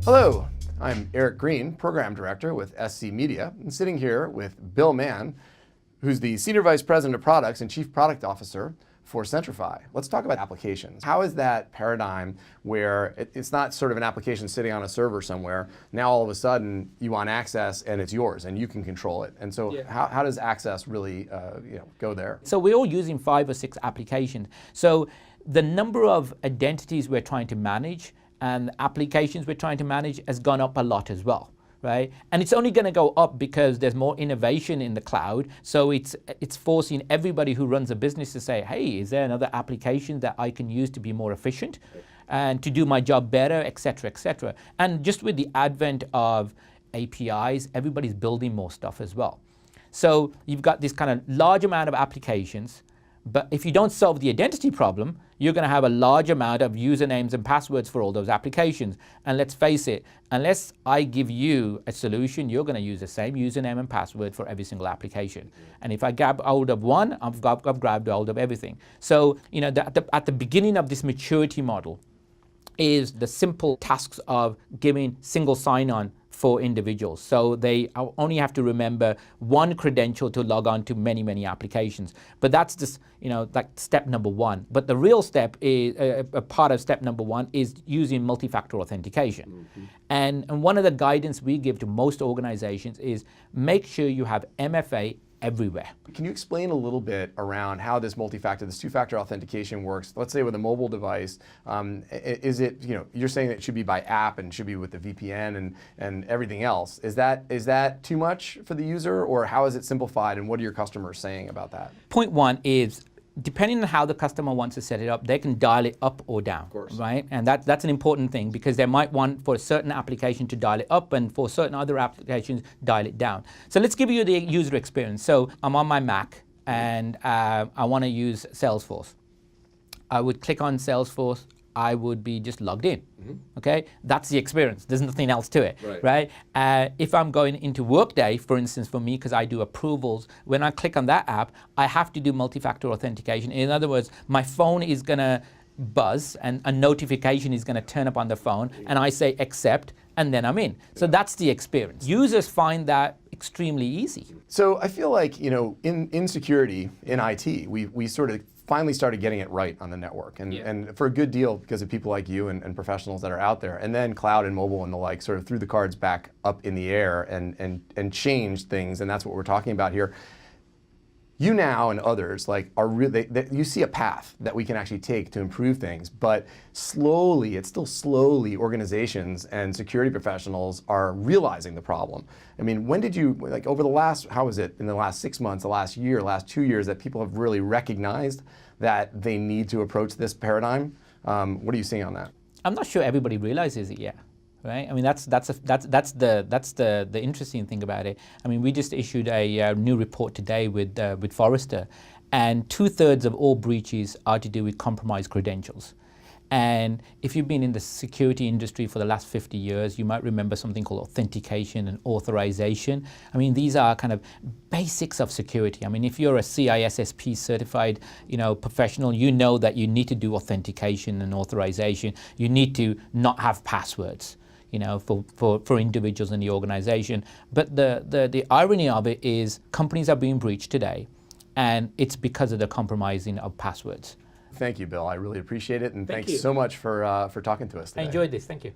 Hello, I'm Eric Green, Program Director with SC Media, and sitting here with Bill Mann, who's the Senior Vice President of Products and Chief Product Officer for Centrify. Let's talk about applications. How is that paradigm where it's not sort of an application sitting on a server somewhere, now all of a sudden you want access and it's yours and you can control it. And so how does access really go there? So we're all using 5 or 6 applications. So the number of identities we're trying to manage and applications we're trying to manage has gone up a lot as well. Right? And it's only going to go up because there's more innovation in the cloud. So it's forcing everybody who runs a business to say, hey, is there another application that I can use to be more efficient and to do my job better, et cetera, et cetera. And just with the advent of APIs, everybody's building more stuff as well. So you've got this kind of large amount of applications, but if you don't solve the identity problem, you're going to have a large amount of usernames and passwords for all those applications. And let's face it, unless I give you a solution, you're going to use the same username and password for every single application. And if I grab hold of one, I've grabbed hold of everything. So, at the beginning of this maturity model is the simple tasks of giving single sign-on for individuals. So they only have to remember one credential to log on to many, many applications. But that's just, like step number 1. But the real step is, a part of step number 1 is using multi-factor authentication. Mm-hmm. And one of the guidance we give to most organizations is make sure you have MFA everywhere. Can you explain a little bit around how this this two-factor authentication works? Let's say with a mobile device, is it, you're saying that it should be by app and should be with the VPN and everything else. Is that too much for the user, or how is it simplified, and what are your customers saying about that? Point 1 is, depending on how the customer wants to set it up, they can dial it up or down, right? And that's an important thing, because they might want for a certain application to dial it up and for certain other applications dial it down. So let's give you the user experience. So I'm on my Mac and I want to use Salesforce. I would click on Salesforce. I would be just logged in, okay? That's the experience. There's nothing else to it, right? If I'm going into Workday, for instance, for me, because I do approvals, when I click on that app, I have to do multi-factor authentication. In other words, my phone is gonna buzz and a notification is gonna turn up on the phone, and I say accept, and then I'm in. So that's the experience. Users find that extremely easy. So I feel like, in security, in IT, we sort of finally started getting it right on the network, and for a good deal because of people like you and professionals that are out there. And then cloud and mobile and the like sort of threw the cards back up in the air and changed things, and that's what we're talking about here. You now and others are really, you see a path that we can actually take to improve things, but slowly, it's still slowly, organizations and security professionals are realizing the problem. I mean, when did you, over the last, how is it in the last 6 months, the last year, last 2 years, that people have really recognized that they need to approach this paradigm? What are you seeing on that? I'm not sure everybody realizes it yet. Right? I mean, that's the interesting thing about it. I mean, we just issued a new report today with Forrester, and 2/3 of all breaches are to do with compromised credentials. And if you've been in the security industry for the last 50 years, you might remember something called authentication and authorization. I mean, these are kind of basics of security. I mean, if you're a CISSP certified, professional, you know that you need to do authentication and authorization. You need to not have passwords, for individuals in the organization. But the irony of it is companies are being breached today, and it's because of the compromising of passwords. Thank you, Bill. I really appreciate it, and thanks so much for talking to us today. I enjoyed this. Thank you.